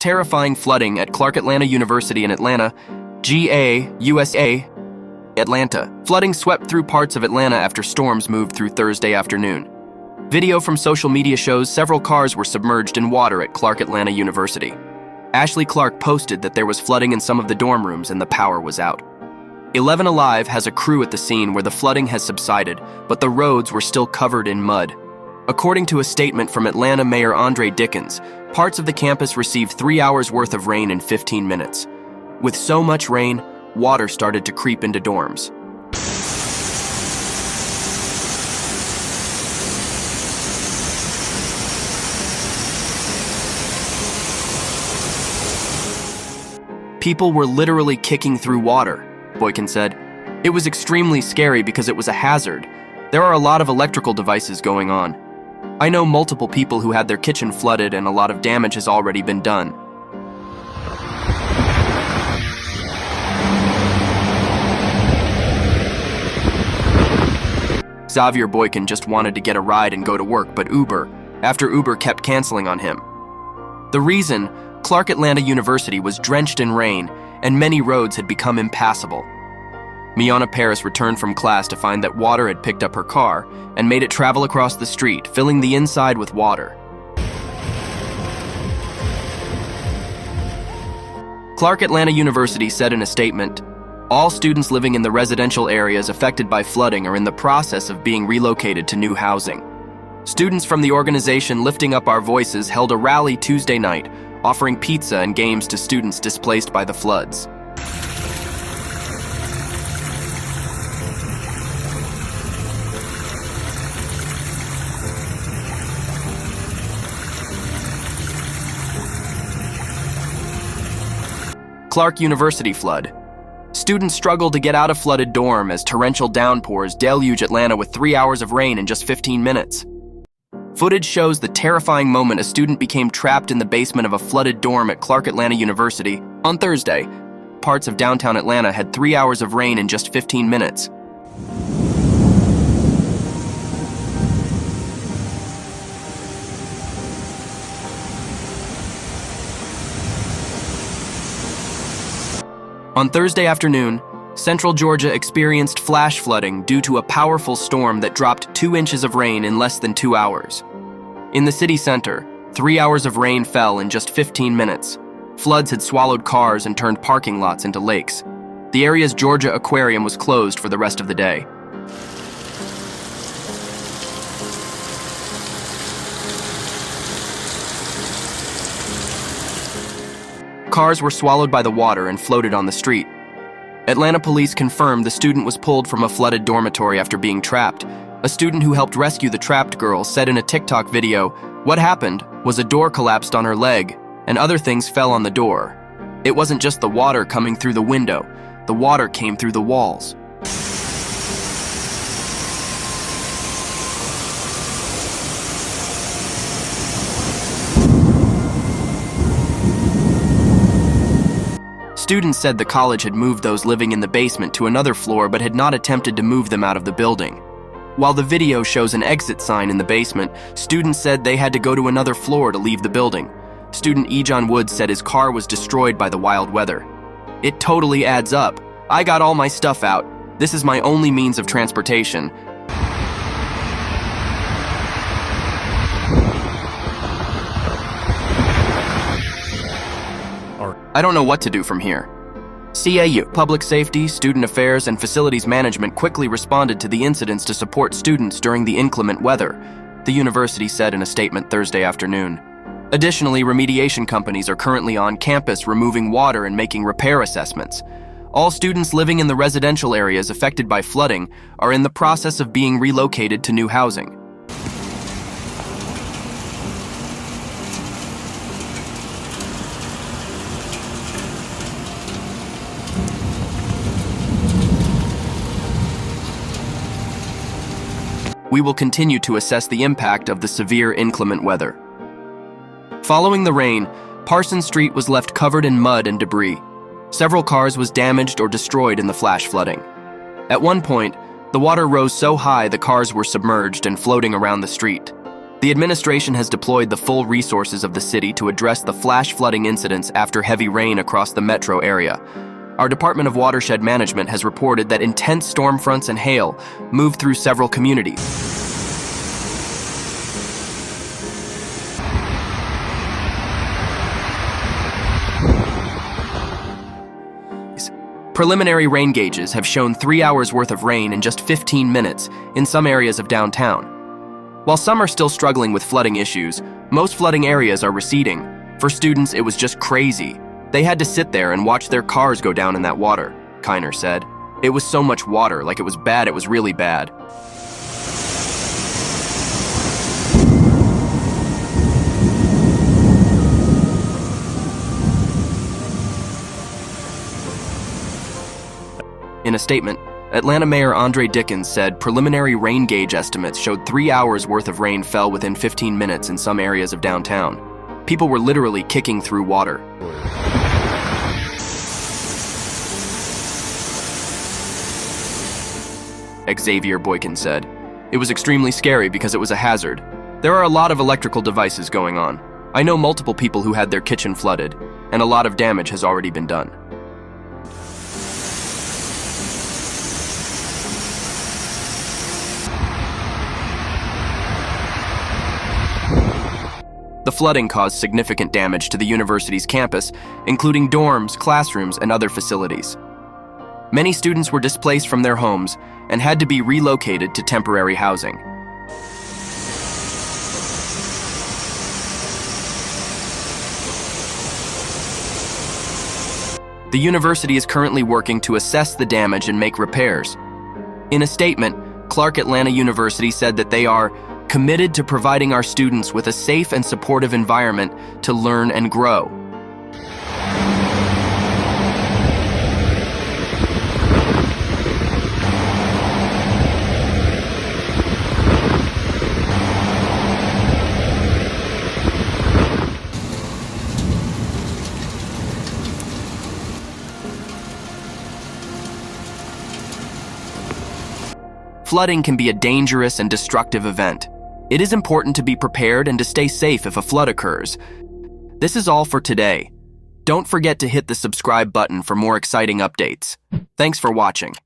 terrifying flooding at Clark Atlanta University in Atlanta, GA, USA, Atlanta. Flooding swept through parts of Atlanta after storms moved through Thursday afternoon. Video from social media shows several cars were submerged in water at Clark Atlanta University. Ashley Clark posted that there was flooding in some of the dorm rooms and the power was out. 11 Alive has a crew at the scene where the flooding has subsided, but the roads were still covered in mud. According to a statement from Atlanta Mayor Andre Dickens, parts of the campus received 3 hours worth of rain in 15 minutes. With so much rain, water started to creep into dorms. People were literally kicking through water, Boykin said. It was extremely scary because it was a hazard. There are a lot of electrical devices going on. I know multiple people who had their kitchen flooded and a lot of damage has already been done. Xavier Boykin just wanted to get a ride and go to work, but Uber kept canceling on him. The reason, Clark Atlanta University was drenched in rain and many roads had become impassable. Miana Paris returned from class to find that water had picked up her car and made it travel across the street, filling the inside with water. Clark Atlanta University said in a statement, "All students living in the residential areas affected by flooding are in the process of being relocated to new housing." Students from the organization Lifting Up Our Voices held a rally Tuesday night, offering pizza and games to students displaced by the floods. Clark University flood. Students struggle to get out of flooded dorm as torrential downpours deluge Atlanta with 3 hours of rain in just 15 minutes. Footage shows the terrifying moment a student became trapped in the basement of a flooded dorm at Clark Atlanta University on Thursday. Parts of downtown Atlanta had 3 hours of rain in just 15 minutes. On Thursday afternoon, Central Georgia experienced flash flooding due to a powerful storm that dropped 2 inches of rain in less than 2 hours. In the city center, 3 hours of rain fell in just 15 minutes. Floods had swallowed cars and turned parking lots into lakes. The area's Georgia Aquarium was closed for the rest of the day. Cars were swallowed by the water and floated on the street. Atlanta police confirmed the student was pulled from a flooded dormitory after being trapped. A student who helped rescue the trapped girl said in a TikTok video, "What happened was a door collapsed on her leg, and other things fell on the door. It wasn't just the water coming through the window, the water came through the walls." Students said the college had moved those living in the basement to another floor but had not attempted to move them out of the building. While the video shows an exit sign in the basement, students said they had to go to another floor to leave the building. Student Ejon Woods said his car was destroyed by the wild weather. "It totally adds up. I got all my stuff out. This is my only means of transportation. I don't know what to do from here." CAU, Public Safety, Student Affairs, and Facilities Management quickly responded to the incidents to support students during the inclement weather, the university said in a statement Thursday afternoon. Additionally, remediation companies are currently on campus removing water and making repair assessments. All students living in the residential areas affected by flooding are in the process of being relocated to new housing. We will continue to assess the impact of the severe inclement weather. Following the rain, Parsons Street was left covered in mud and debris. Several cars was damaged or destroyed in the flash flooding. At one point, the water rose so high the cars were submerged and floating around the street. The administration has deployed the full resources of the city to address the flash flooding incidents after heavy rain across the metro area. Our Department of Watershed Management has reported that intense storm fronts and hail moved through several communities. Preliminary rain gauges have shown 3 hours worth of rain in just 15 minutes in some areas of downtown. While some are still struggling with flooding issues, most flooding areas are receding. For students, it was just crazy. They had to sit there and watch their cars go down in that water, Kiner said. It was so much water, like it was bad, it was really bad. In a statement, Atlanta Mayor Andre Dickens said preliminary rain gauge estimates showed 3 hours worth of rain fell within 15 minutes in some areas of downtown. People were literally kicking through water. Xavier Boykin said, "It was extremely scary because it was a hazard. There are a lot of electrical devices going on. I know multiple people who had their kitchen flooded, and a lot of damage has already been done." The flooding caused significant damage to the university's campus, including dorms, classrooms, and other facilities. Many students were displaced from their homes and had to be relocated to temporary housing. The university is currently working to assess the damage and make repairs. In a statement, Clark Atlanta University said that they are committed to providing our students with a safe and supportive environment to learn and grow. Flooding can be a dangerous and destructive event. It is important to be prepared and to stay safe if a flood occurs. This is all for today. Don't forget to hit the subscribe button for more exciting updates. Thanks for watching.